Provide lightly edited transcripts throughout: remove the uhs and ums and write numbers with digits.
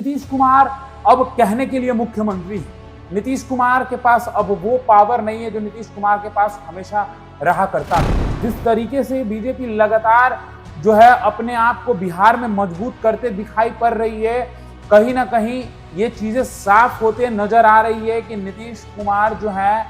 नीतीश कुमार अब कहने के लिए मुख्यमंत्री हैं। नीतीश कुमार के पास अब वो पावर नहीं है जो नीतीश कुमार के पास हमेशा रहा करता था। जिस तरीके से बीजेपी लगातार जो है अपने आप को बिहार में मजबूत करते दिखाई पड़ रही है, कहीं ना कहीं ये चीजें साफ होते नजर आ रही है कि नीतीश कुमार जो है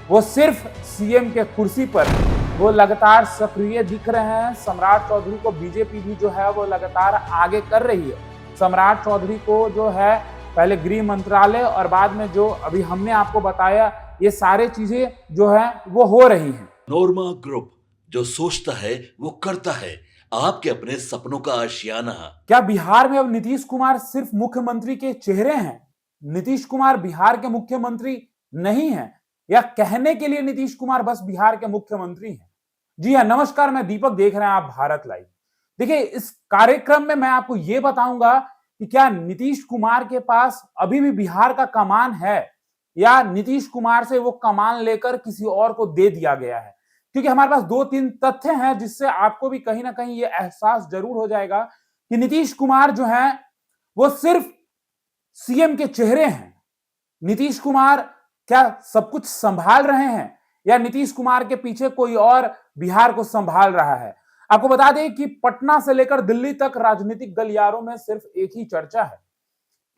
वो सिर्फ सीएम के कुर्सी पर वो लगातार सक्रिय दिख रहे हैं। सम्राट चौधरी को बीजेपी भी जो है वो लगातार आगे कर रही है। सम्राट चौधरी को जो है पहले गृह मंत्रालय और बाद में जो अभी हमने आपको बताया, ये सारे चीजें जो है वो हो रही हैं। नोरमा ग्रुप, जो सोचता है वो करता है। आपके अपने सपनों का आशियाना। क्या बिहार में अब नीतीश कुमार सिर्फ मुख्यमंत्री के चेहरे हैं? नीतीश कुमार बिहार के मुख्यमंत्री नहीं है, या कहने के लिए नीतीश कुमार बस बिहार के मुख्यमंत्री हैं? जी हाँ, नमस्कार, मैं दीपक, देख रहे हैं आप भारत लाइव। देखिए, इस कार्यक्रम में मैं आपको यह बताऊंगा कि क्या नीतीश कुमार के पास अभी भी बिहार का कमान है, या नीतीश कुमार से वो कमान लेकर किसी और को दे दिया गया है। क्योंकि हमारे पास 2-3 तथ्य हैं जिससे आपको भी कहीं ना कहीं ये एहसास जरूर हो जाएगा कि नीतीश कुमार जो है वो सिर्फ सीएम के चेहरे हैं। नीतीश कुमार क्या सब कुछ संभाल रहे हैं, या नीतीश कुमार के पीछे कोई और बिहार को संभाल रहा है? आपको बता दें कि पटना से लेकर दिल्ली तक राजनीतिक गलियारों में सिर्फ एक ही चर्चा है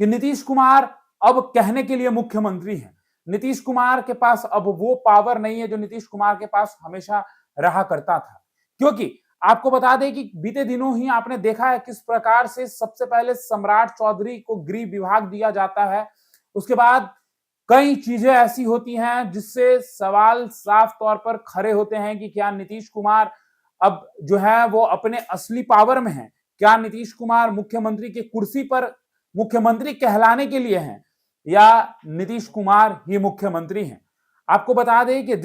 कि नीतीश कुमार अब कहने के लिए मुख्यमंत्री हैं। नीतीश कुमार के पास अब वो पावर नहीं है जो नीतीश कुमार के पास हमेशा रहा करता था। क्योंकि आपको बता दें कि बीते दिनों ही आपने देखा है किस प्रकार से सबसे पहले सम्राट चौधरी को गृह विभाग दिया जाता है, उसके बाद कई चीजें ऐसी होती हैं जिससे सवाल साफ तौर पर खड़े होते हैं कि क्या नीतीश कुमार अब जो है वो अपने असली पावर में है? क्या नीतीश कुमार मुख्यमंत्री की कुर्सी पर मुख्यमंत्री कहलाने के लिए हैं, या नीतीश कुमार ही मुख्यमंत्री हैं? आपको बता दें कि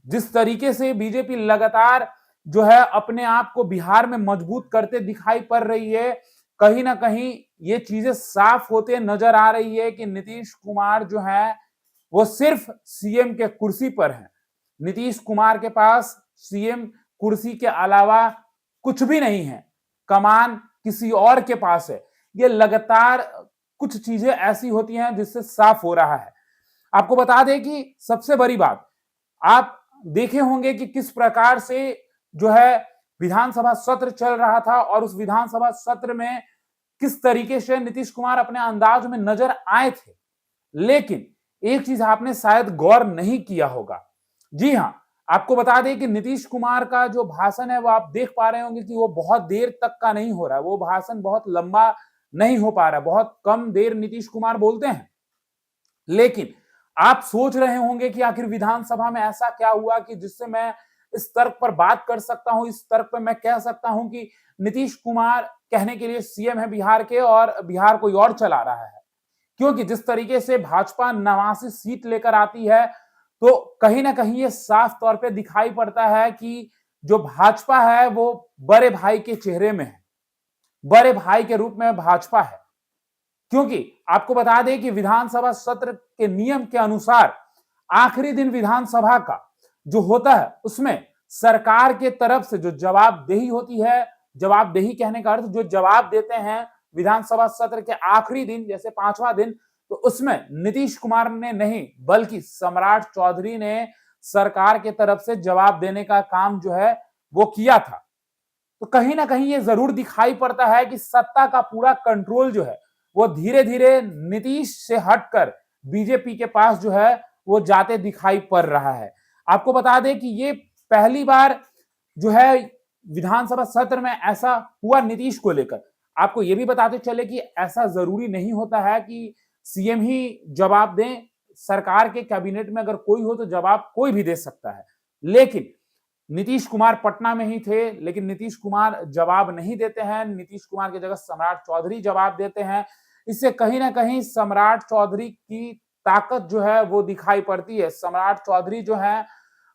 जिस तरीके से बीजेपी लगातार जो है अपने आप को बिहार में मजबूत करते दिखाई पड़ रही है, कहीं ना कहीं ये चीजें साफ होते नजर आ रही है कि नीतीश कुमार जो है वो सिर्फ सीएम के कुर्सी पर है। नीतीश कुमार के पास सीएम कुर्सी के अलावा कुछ भी नहीं है, कमान किसी और के पास है। ये लगातार कुछ चीजें ऐसी होती हैं जिससे साफ हो रहा है। आपको बता दें कि सबसे बड़ी बात, आप देखे होंगे कि किस प्रकार से जो है विधानसभा सत्र चल रहा था, और उस विधानसभा सत्र में किस तरीके से नीतीश कुमार अपने अंदाज में नजर आए थे। लेकिन एक चीज आपने शायद गौर नहीं किया होगा। जी हां, आपको बता दें कि नीतीश कुमार का जो भाषण है वो आप देख पा रहे होंगे कि वो बहुत देर तक का नहीं हो रहा है। वो भाषण बहुत लंबा नहीं हो पा रहा है, बहुत कम देर नीतीश कुमार बोलते हैं। लेकिन आप सोच रहे होंगे कि आखिर विधानसभा में ऐसा क्या हुआ कि जिससे मैं इस तर्क पर बात कर सकता हूं, इस तर्क पर मैं कह सकता हूं कि नीतीश कुमार कहने के लिए सीएम है बिहार के और बिहार कोई और चला रहा है। क्योंकि जिस तरीके से भाजपा 89 सीट लेकर आती है, तो कहीं ना कहीं ये साफ तौर पे दिखाई पड़ता है कि जो भाजपा है वो बड़े भाई के चेहरे में है, बड़े भाई के रूप में भाजपा है। क्योंकि आपको बता दें कि विधानसभा सत्र के नियम के अनुसार आखिरी दिन विधानसभा का जो होता है उसमें सरकार के तरफ से जो जवाबदेही होती है, जवाबदेही कहने का अर्थ जो जवाब देते हैं विधानसभा सत्र के आखिरी दिन, जैसे 5वां दिन, तो उसमें नीतीश कुमार ने नहीं बल्कि सम्राट चौधरी ने सरकार के तरफ से जवाब देने का काम जो है वो किया था। तो कहीं ना कहीं ये जरूर दिखाई पड़ता है कि सत्ता का पूरा कंट्रोल जो है वो धीरे धीरे नीतीश से हटकर बीजेपी के पास जो है वो जाते दिखाई पड़ रहा है। आपको बता दें कि ये पहली बार जो है विधानसभा सत्र में ऐसा हुआ नीतीश को लेकर। आपको ये भी बताते चले कि ऐसा जरूरी नहीं होता है कि सीएम ही जवाब दें। सरकार के कैबिनेट में अगर कोई हो तो जवाब कोई भी दे सकता है। लेकिन नीतीश कुमार पटना में ही थे, लेकिन नीतीश कुमार जवाब नहीं देते हैं। नीतीश कुमार की जगह सम्राट चौधरी जवाब देते हैं। इससे कहीं ना कहीं सम्राट चौधरी की ताकत जो है वो दिखाई पड़ती है। सम्राट चौधरी जो है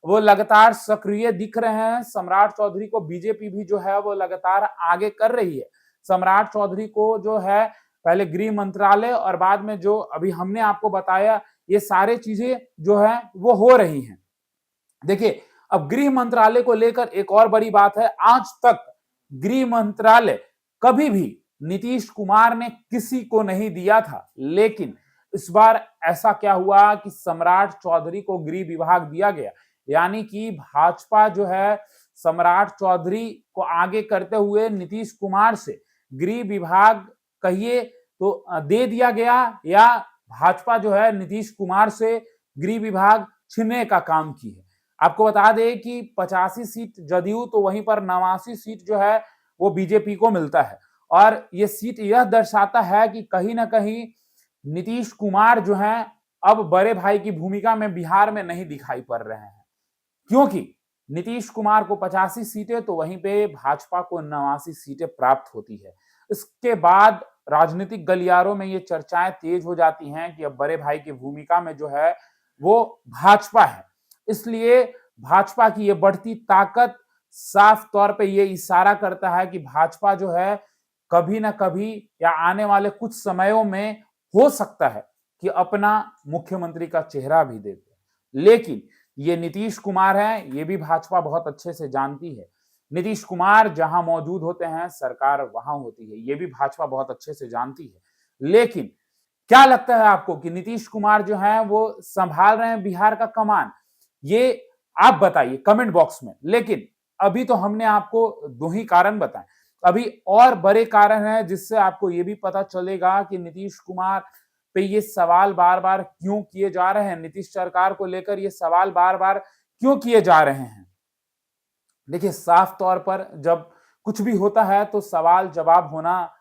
वो लगातार सक्रिय दिख रहे हैं। सम्राट चौधरी को बीजेपी भी जो है वो लगातार आगे कर रही है। सम्राट चौधरी को जो है पहले गृह मंत्रालय और बाद में जो अभी हमने आपको बताया, ये सारे चीजें जो है वो हो रही हैं। देखिए, अब गृह मंत्रालय को लेकर एक और बड़ी बात है। आज तक गृह मंत्रालय कभी भी नीतीश कुमार ने किसी को नहीं दिया था, लेकिन इस बार ऐसा क्या हुआ कि सम्राट चौधरी को गृह विभाग दिया गया। यानी कि भाजपा जो है सम्राट चौधरी को आगे करते हुए नीतीश कुमार से गृह विभाग कहिए तो दे दिया गया, या भाजपा जो है नीतीश कुमार से गृह विभाग छीनने का काम की है। आपको बता दें कि 85 सीट जदयू, तो वहीं पर 89 सीट जो है वो बीजेपी को मिलता है। और ये सीट यह दर्शाता है कि कहीं ना कहीं नीतीश कुमार जो हैं अब बड़े भाई की भूमिका में बिहार में नहीं दिखाई पड़ रहे हैं, क्योंकि नीतीश कुमार को 85 सीटें तो वहीं पे भाजपा को 89 सीटें प्राप्त होती है। इसके बाद राजनीतिक गलियारों में ये चर्चाएं तेज हो जाती हैं कि अब बड़े भाई की भूमिका में जो है वो भाजपा है। इसलिए भाजपा की ये बढ़ती ताकत साफ तौर पे ये इशारा करता है कि भाजपा जो है कभी ना कभी या आने वाले कुछ समयों में हो सकता है कि अपना मुख्यमंत्री का चेहरा भी दे दे। लेकिन ये नीतीश कुमार हैं, ये भी भाजपा बहुत अच्छे से जानती है। नीतीश कुमार जहां मौजूद होते हैं सरकार वहां होती है, ये भी भाजपा बहुत अच्छे से जानती है। लेकिन क्या लगता है आपको कि नीतीश कुमार जो हैं वो संभाल रहे हैं बिहार का कमान? ये आप बताइए कमेंट बॉक्स में। लेकिन अभी तो हमने आपको दो ही कारण बताए, अभी और बड़े कारण हैं जिससे आपको ये भी पता चलेगा कि नीतीश कुमार पे ये सवाल बार बार क्यों किए जा रहे हैं, नीतीश सरकार को लेकर ये सवाल बार बार क्यों किए जा रहे हैं। देखिए, साफ तौर पर जब कुछ भी होता है तो सवाल जवाब होना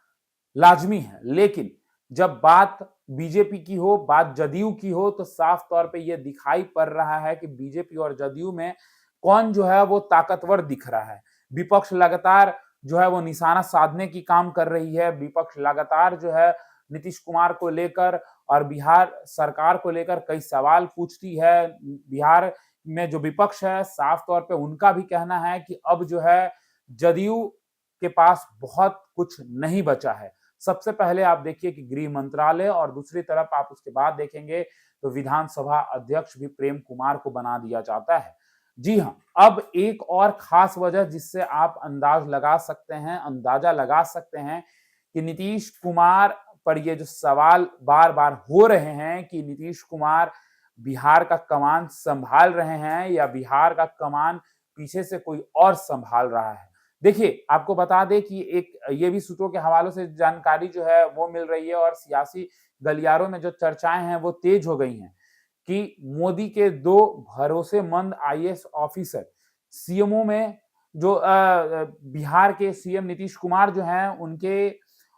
लाजमी है, लेकिन जब बात बीजेपी की हो, बात जदयू की हो, तो साफ तौर पे ये दिखाई पड़ रहा है कि बीजेपी और जदयू में कौन जो है वो ताकतवर दिख रहा है। विपक्ष लगातार जो है वो निशाना साधने की काम कर रही है। विपक्ष लगातार जो है नीतीश कुमार को लेकर और बिहार सरकार को लेकर कई सवाल पूछती है। बिहार में जो विपक्ष है साफ तौर पे उनका भी कहना है कि अब जो है जदयू के पास बहुत कुछ नहीं बचा है। सबसे पहले आप देखिए कि गृह मंत्रालय, और दूसरी तरफ आप उसके बाद देखेंगे तो विधानसभा अध्यक्ष भी प्रेम कुमार को बना दिया जाता है। जी हाँ, अब एक और खास वजह जिससे आप अंदाजा लगा सकते हैं कि नीतीश कुमार पर ये जो सवाल बार बार हो रहे हैं कि नीतीश कुमार बिहार का कमान संभाल रहे हैं या बिहार का कमान पीछे से कोई और संभाल रहा है। देखिए, आपको बता दें कि एक ये भी सूत्रों के हवालों से जानकारी जो है वो मिल रही है और सियासी गलियारों में जो चर्चाएं हैं वो तेज हो गई हैं कि मोदी के दो भरोसेमंद आईएएस ऑफिसर सीएमओ में जो बिहार के सीएम नीतीश कुमार जो हैं उनके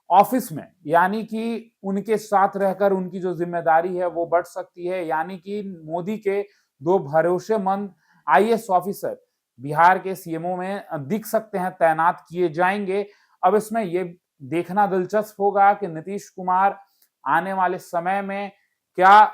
ऑफिस में, यानी कि उनके साथ रहकर उनकी जो जिम्मेदारी है वो बढ़ सकती है। यानी कि मोदी के दो भरोसेमंद आईएएस ऑफिसर बिहार के सीएमओ में दिख सकते हैं, तैनात किए जाएंगे। अब इसमें ये देखना दिलचस्प होगा कि नीतीश कुमार आने वाले समय में क्या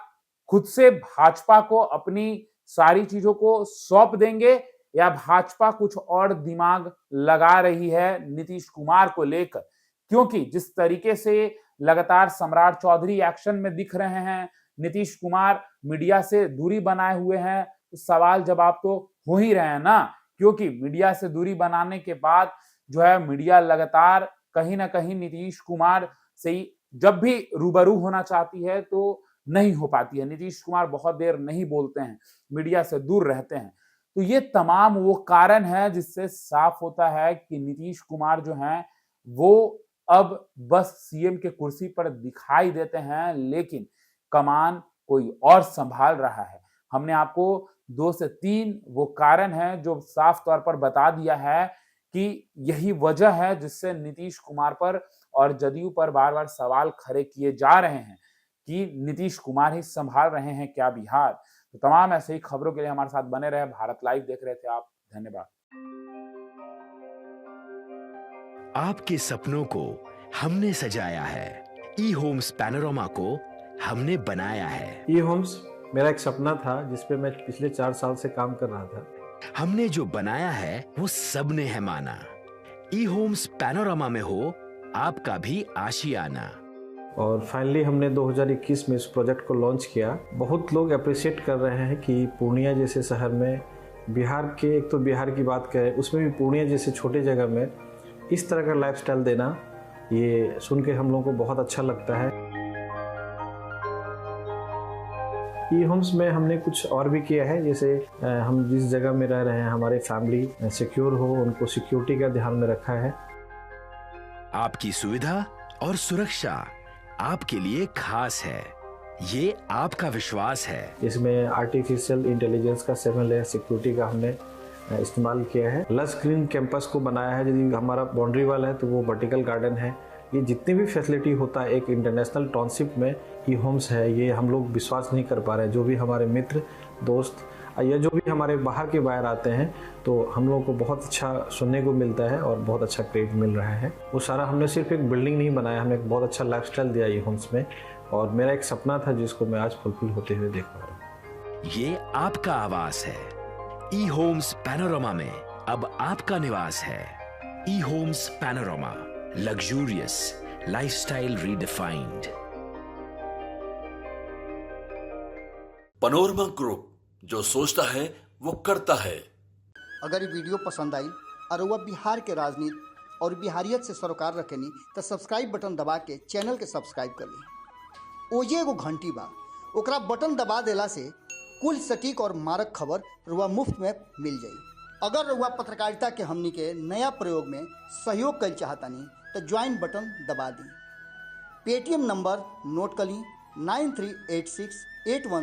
खुद से भाजपा को अपनी सारी चीजों को सौंप देंगे या भाजपा कुछ और दिमाग लगा रही है नीतीश कुमार को लेकर। क्योंकि जिस तरीके से लगातार सम्राट चौधरी एक्शन में दिख रहे हैं, नीतीश कुमार मीडिया से दूरी बनाए हुए हैं, तो सवाल जवाब तो हो ही रहे हैं ना। क्योंकि मीडिया से दूरी बनाने के बाद जो है मीडिया लगातार कहीं ना कहीं नीतीश कुमार से ही जब भी रूबरू होना चाहती है तो नहीं हो पाती है। नीतीश कुमार बहुत देर नहीं बोलते हैं, मीडिया से दूर रहते हैं। तो ये तमाम वो कारण है जिससे साफ होता है कि नीतीश कुमार जो हैं वो अब बस सीएम के कुर्सी पर दिखाई देते हैं, लेकिन कमान कोई और संभाल रहा है। हमने आपको 2 से 3 वो कारण हैं जो साफ तौर पर बता दिया है कि यही वजह है जिससे नीतीश कुमार पर और जदयू पर बार बार सवाल खड़े किए जा रहे हैं कि नीतीश कुमार ही संभाल रहे हैं क्या बिहार। तो तमाम ऐसे ही खबरों के लिए हमारे साथ बने रहे। भारत लाइव देख रहे थे आप, धन्यवाद। आपके सपनों को हमने सजाया है, ई होम्स पैनोरामा को हमने बनाया है। ई होम्स मेरा एक सपना था जिसपे मैं पिछले 4 साल से काम कर रहा था। हमने जो बनाया है वो सबने है माना। ई होम्स पैनोरामा में हो आपका भी आशियाना। और फाइनली हमने 2021 में इस प्रोजेक्ट को लॉन्च किया। बहुत लोग अप्रिशिएट कर रहे हैं कि पूर्णिया जैसे शहर में, बिहार के, एक तो बिहार की बात करें उसमें भी पूर्णिया जैसे छोटे जगह में इस तरह का लाइफस्टाइल देना ये सुन के हम लोगों को बहुत अच्छा लगता है। ई होम्स में हमने कुछ और भी किया है, जैसे हम जिस जगह में रह रहे हैं हमारे फैमिली सिक्योर हो, उनको सिक्योरिटी का ध्यान में रखा है। आपकी सुविधा और सुरक्षा आपके लिए खास है, ये आपका विश्वास है। इसमें आर्टिफिशियल इंटेलिजेंस का 7 लेयर सिक्योरिटी का हमने इस्तेमाल किया है। लस ग्रीन कैंपस को बनाया है, यदि हमारा बाउंड्री वाल है तो वो वर्टिकल गार्डन है। ये जितनी भी फैसिलिटी होता है एक इंटरनेशनल टाउनशिप में, ई होम्स है, ये हम लोग विश्वास नहीं कर पा रहे हैं। जो भी हमारे मित्र दोस्त या जो भी हमारे बाहर के बाहर आते हैं तो हम लोगों को बहुत अच्छा सुनने को मिलता है और बहुत अच्छा क्रेडिट मिल रहा है। वो सारा हमने सिर्फ एक बिल्डिंग नहीं बनाया, हमें एक बहुत अच्छा लाइफस्टाइल दिया ई होम्स में, और मेरा एक सपना था जिसको मैं आज फुलफिल होते हुए देख पा रहा हूँ। ये आपका आवास है। ई होम्स पैनोरामा में अब आपका निवास है। E Homes Panorama, luxurious lifestyle redefined. Panorama group, जो सोचता है वो करता है। अगर ये वीडियो पसंद आई और वह बिहार के राजनीति और बिहारियत से सरोकार रखेनी तो सब्सक्राइब बटन दबा के चैनल के सब्सक्राइब कर ली। ओजे एगो घंटी बा, ओकरा बटन दबा देला से कुल सटीक और मारक खबर रुआ मुफ्त में मिल जाई। अगर रुआ पत्रकारिता के हमनी के नया प्रयोग में सहयोग कर चाहतानी तो ज्वाइन बटन दबा दी। पेटीएम नंबर नोट कर ली 938681